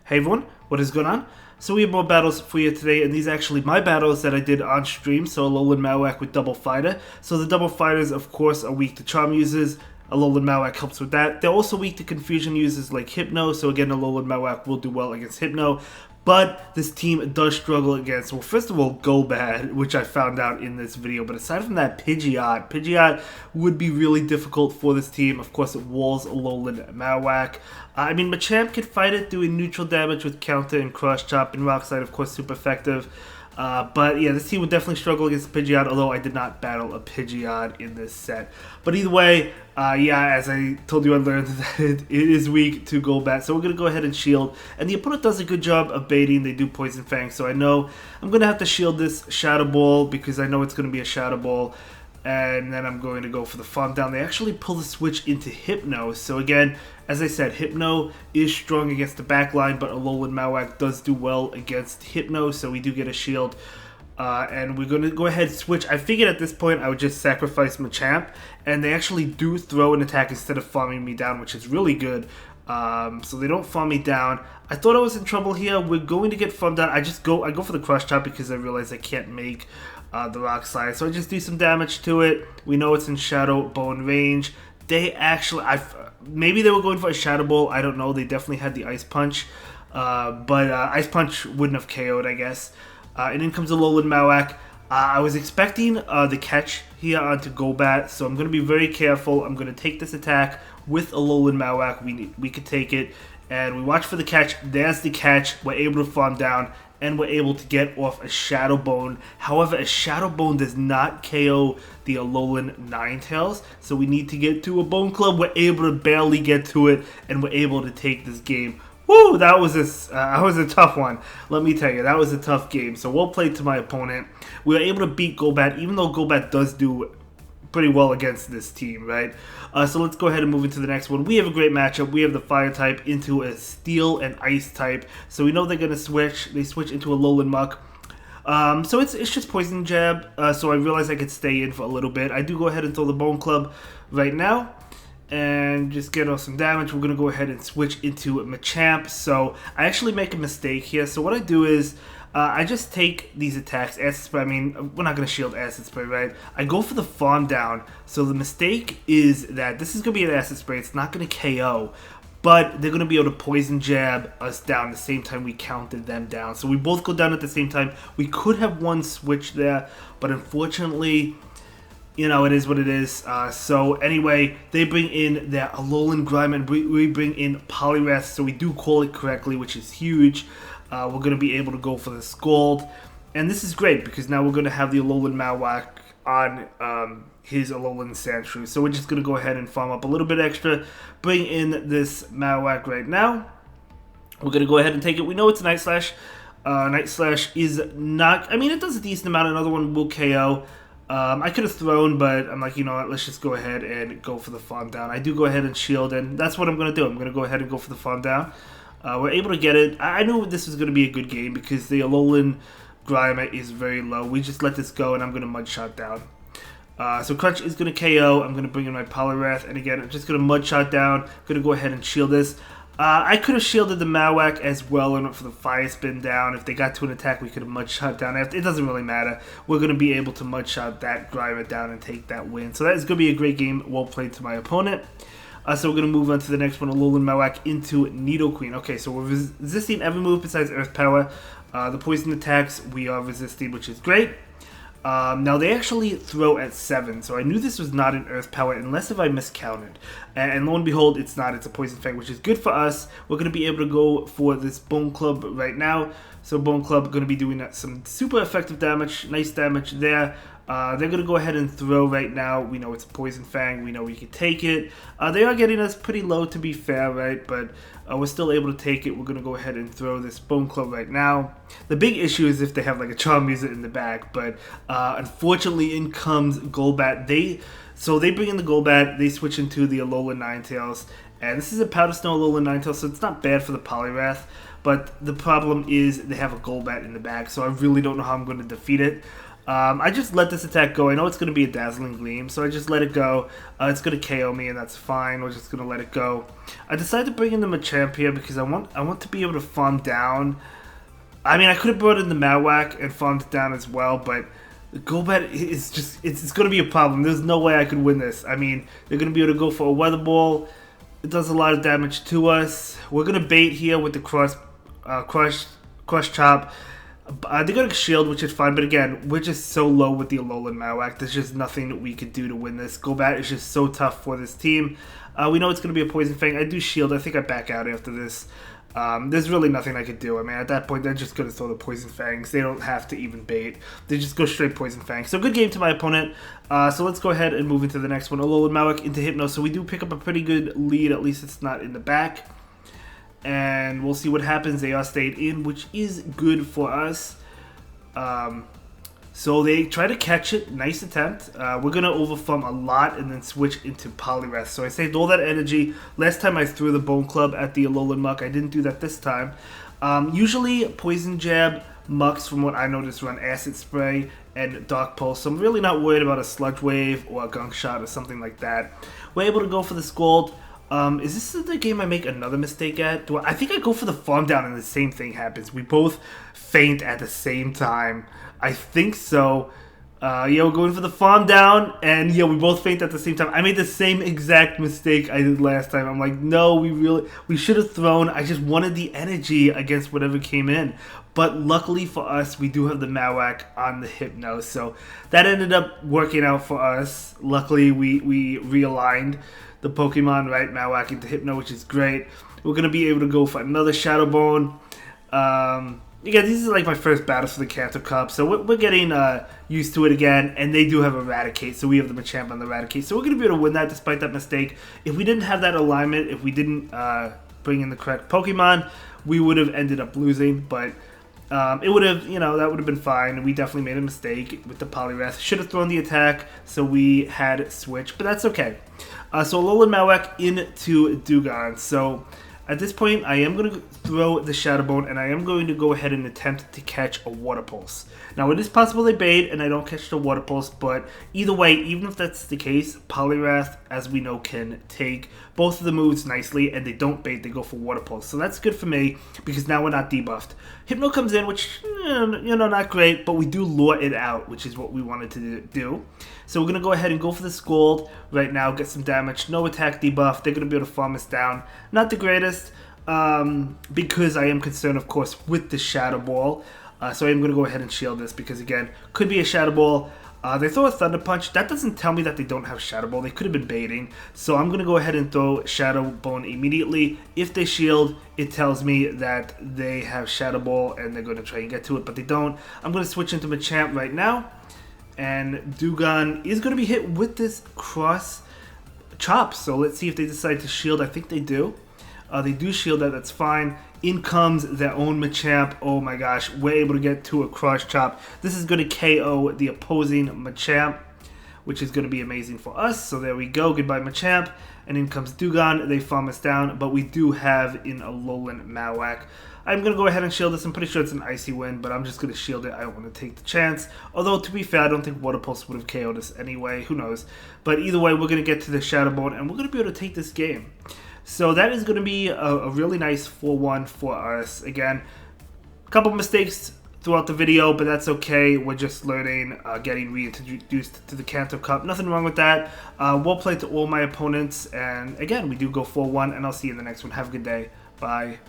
Hey everyone, what is going on? So we have more battles for you today, and these are actually my battles that I did on stream. So Alolan Malwack with Double Fighter. So the Double Fighters, of course, are weak to Charm users. Alolan Malwack helps with that. They're also weak to Confusion users like Hypno, so again, Alolan Malwack will do well against Hypno. But this team does struggle against, well, first of all, Golbat, which I found out in this video. But aside from that, Pidgeot would be really difficult for this team. Of course, it walls Alolan Malwack. I mean, Machamp can fight it, doing neutral damage with Counter and Cross Chop, and Rock Slide, of course, super effective. But yeah, this team would definitely struggle against Pidgeot, although I did not battle a Pidgeot in this set. But either way, yeah, as I told you, I learned that it is weak to Golbat, so we're going to go ahead and shield. And the opponent does a good job of baiting. They do Poison Fang, so I know I'm going to have to shield this Shadow Ball because I know it's going to be a Shadow Ball. And then I'm going to go for the Farm Down. They actually pull the switch into Hypno. So again, as I said, Hypno is strong against the backline, but Alolan Malwack does do well against Hypno, so we do get a shield. And we're going to go ahead and switch. I figured at this point I would just sacrifice Machamp, and they actually do throw an attack instead of farming me down, which is really good. So they don't farm me down. I thought I was in trouble here. We're going to get farmed down. I go for the Crush Chop because I realize I can't make the Rock Slide. So I just do some damage to it. We know it's in Shadow Bone range. They actually, maybe they were going for a Shadow Ball. I don't know. They definitely had the Ice Punch. But Ice Punch wouldn't have KO'd, I guess. And in comes Alolan Malwack. I was expecting the catch here onto Golbat, so I'm going to be very careful. I'm going to take this attack with Alolan Malwack. We could take it, and we watch for the catch. There's the catch. We're able to farm down, and we're able to get off a Shadow Bone. However, a Shadow Bone does not KO the Alolan Ninetales, so we need to get to a Bone Club. We're able to barely get to it, and we're able to take this game. Woo! That was a tough one. Let me tell you, that was a tough game. So well played to my opponent. We were able to beat Golbat, even though Golbat does do pretty well against this team, right? So let's go ahead and move into the next one. We have a great matchup. We have the Fire type into a Steel and Ice type. So we know they're going to switch. They switch into a Alolan Muck. So it's just Poison Jab. So I realize I could stay in for a little bit. I do go ahead and throw the Bone Club right now and just get off some damage. We're going to go ahead and switch into Machamp. So I actually make a mistake here. So what I do is I just take these attacks, Acid Spray. I mean, we're not going to shield Acid Spray, right? I go for the Farm Down. So the mistake is that this is going to be an Acid Spray. It's not going to KO, but they're going to be able to Poison Jab us down the same time we counted them down. So we both go down at the same time. We could have one switch there, but unfortunately, you know, it is what it is. So anyway, they bring in their Alolan Grime, and we bring in Poliwrath, so we do call it correctly, which is huge. We're going to be able to go for the Scald, and this is great because now we're going to have the Alolan Malwack on his Alolan Sandshrew. So we're just going to go ahead and farm up a little bit extra, bring in this Malwack right now. We're going to go ahead and take it. We know it's Night Slash. Night Slash is not, I mean, it does a decent amount. Another one will KO. I could have thrown, but I'm like, you know what, let's just go ahead and go for the Farm Down. I do go ahead and shield, and that's what I'm going to do. I'm going to go ahead and go for the Farm Down. We're able to get it. I knew this was going to be a good game because the Alolan Grime is very low. We just let this go, and I'm going to Mud Shot down. So Crunch is going to KO. I'm going to bring in my Poliwrath, and again, I'm just going to Mud Shot down. I'm going to go ahead and shield this. I could have shielded the Malwack as well and went for the Fire Spin down. If they got to an attack, we could have Mud Shot down. It doesn't really matter. We're going to be able to Mud Shot that Grimer down and take that win. So that is going to be a great game. Well played to my opponent. So we're going to move on to the next one, Alolan Malwack into Nidoqueen. Okay, so we're resisting every move besides Earth Power. The poison attacks we are resisting, which is great. Now they actually throw at 7, so I knew this was not an Earth Power unless if I miscounted. And lo and behold, it's not. It's a Poison Fang, which is good for us. We're going to be able to go for this Bone Club right now. So Bone Club going to be doing some super effective damage, nice damage there. They're going to go ahead and throw right now. We know it's a Poison Fang. We know we can take it. They are getting us pretty low, to be fair, right? But we're still able to take it. We're going to go ahead and throw this Bone Club right now. The big issue is if they have like a Charm User in the back. But unfortunately, in comes Golbat. So they bring in the Golbat. They switch into the Alolan Ninetales. And this is a Powder Snow Alolan Ninetales, so it's not bad for the Poliwrath. But the problem is they have a Golbat in the back. So I really don't know how I'm going to defeat it. I just let this attack go. I know it's going to be a Dazzling Gleam, so I just let it go. It's going to KO me, and that's fine. We're just going to let it go. I decided to bring in the Machamp here because I want to be able to farm down. I mean, I could have brought in the Mawak and farmed it down as well, but Golbat is just, it's going to be a problem. There's no way I could win this. I mean, they're going to be able to go for a Weather Ball. It does a lot of damage to us. We're going to bait here with the Crush Chop. They're going to shield, which is fine, but again, we're just so low with the Alolan Mawak. There's just nothing that we could do to win this. Golbat is just so tough for this team. We know it's going to be a Poison Fang. I do shield. I think I back out after this. There's really nothing I could do. I mean, at that point, they're just going to throw the Poison Fangs. They don't have to even bait. They just go straight Poison Fangs. So good game to my opponent. So let's go ahead and move into the next one. Alolan Mawak into Hypno. So we do pick up a pretty good lead. At least it's not in the back. And we'll see what happens. They are stayed in, which is good for us. So they try to catch it. Nice attempt. We're going to overfarm a lot and then switch into Poliwrath. So I saved all that energy. Last time I threw the Bone Club at the Alolan Muck. I didn't do that this time. Usually Poison Jab Mucks, from what I noticed, run Acid Spray and Dark Pulse. So I'm really not worried about a Sludge Wave or a Gunk Shot or something like that. We're able to go for the Scald. Is this the game I make another mistake at? I think I go for the farm down and the same thing happens. We both faint at the same time. I think so. Yeah, we're going for the farm down, and yeah, we both faint at the same time. I made the same exact mistake I did last time. I'm like, no, we should have thrown. I just wanted the energy against whatever came in. But luckily for us, we do have the Mawak on the Hypno, so that ended up working out for us. Luckily, we realigned the Pokemon, right? Mawak into Hypno, which is great. We're going to be able to go for another Shadow Bone. Again, these are like my first battles for the Kanto Cup, so we're getting used to it again, and they do have Eradicate, so we have the Machamp on the Eradicate, so we're going to be able to win that despite that mistake. If we didn't have that alignment, if we didn't bring in the correct Pokemon, we would have ended up losing, but it would have, that would have been fine. We definitely made a mistake with the Poliwrath. Should have thrown the attack, so we had switch, but that's okay. So Alolan Mawak into Dewgong. So at this point, I am going to throw the Shadow Bone, and I am going to go ahead and attempt to catch a Water Pulse. Now, it is possible they bait, and I don't catch the Water Pulse, but either way, even if that's the case, Poliwrath, as we know, can take both of the moves nicely, and they don't bait, they go for Water Pulse. So that's good for me, because now we're not debuffed. Hypno comes in, which, not great, but we do lure it out, which is what we wanted to do. So we're going to go ahead and go for the Scald right now, get some damage, no attack debuff. They're going to be able to farm us down. Not the greatest, because I am concerned, of course, with the Shadow Ball. So I am going to go ahead and shield this because, again, could be a Shadow Ball. They throw a Thunder Punch. That doesn't tell me that they don't have Shadow Ball. They could have been baiting. So I'm going to go ahead and throw Shadow Bone immediately. If they shield, it tells me that they have Shadow Ball and they're going to try and get to it, but they don't. I'm going to switch into Machamp right now. And Dewgong is going to be hit with this Cross Chop. So let's see if they decide to shield. I think they do. They do shield that. That's fine. In comes their own Machamp. Oh my gosh. We're able to get to a Cross Chop. This is going to KO the opposing Machamp, which is going to be amazing for us. So there we go. Goodbye, Machamp. And in comes Dewgong. They farm us down. But we do have in Alolan Mawak. I'm going to go ahead and shield this. I'm pretty sure it's an Icy Wind, but I'm just going to shield it. I don't want to take the chance. Although, to be fair, I don't think Water Pulse would have KO'd us anyway. Who knows? But either way, we're going to get to the Shadow Bone, and we're going to be able to take this game. So that is going to be a really nice 4-1 for us. Again, a couple mistakes throughout the video, but that's okay. We're just learning, getting reintroduced to the Kanto Cup. Nothing wrong with that. Well played to all my opponents. And again, we do go 4-1, and I'll see you in the next one. Have a good day. Bye.